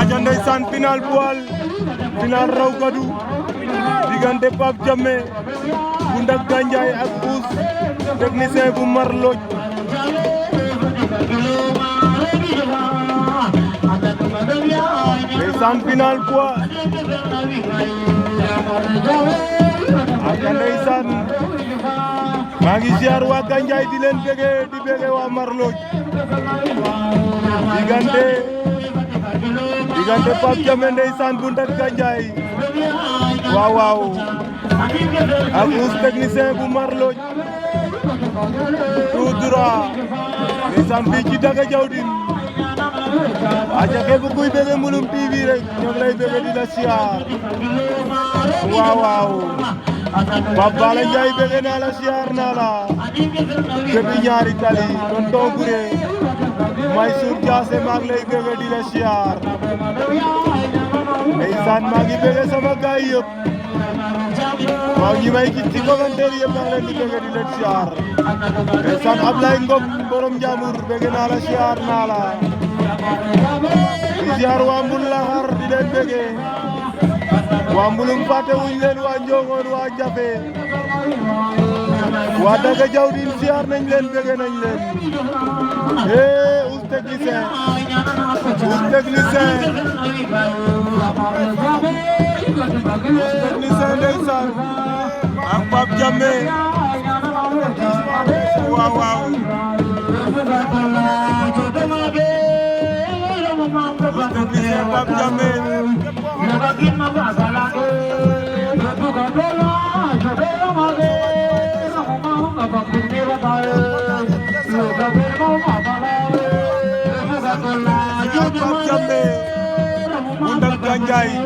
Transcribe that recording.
aja ndeysaan final poil final raw gadu diggante Pape Diamé bu Ndak Gandiaye ak Ous technicien bu Mar Lodj ndeysaan final poil aja ndeysaan maa ngi ziar waa Gandiaye di leen bëgge waa Mar Lodj diggante Pape Diamé ndeysaan bu Ndak Gandiaye waaw waaw ak Ous technicien bu Mar Lodj tout droit ndeysaan fii ci Daga Diawdine aja képp kuy bëgge Mbouloum TV rek ñoo ngi lay bëgge di la siyaar waaw waaw Pape Bala Ndiaye bëgge naa la siyaar naa la képp ñaari tali tonton Gouré Maysour Diassé maa ngi lay bëgge di la siyaar ndeysaan maa ngi bëgge sama gaay yëpp waaw ñi may gis ci commentaire yëpp maa ngi leen di bëgge di leen siyaar ndeysaan Ablaye Ngom borom Njaambur bëgge naa la siyaar naa la di siyaar waa Mbul Laxar di leen bëgge waa Mbulum fàtte wuñ leen waa Njongoon waa Jafe waa Daga Diawdine siyaar nañ leen bëgge nañ leen Ous technicien ndeysaan ak Pape Diamé waaw waaw Ous technicien Pape Diamé Pape Diamé bu Ndak Gandiaye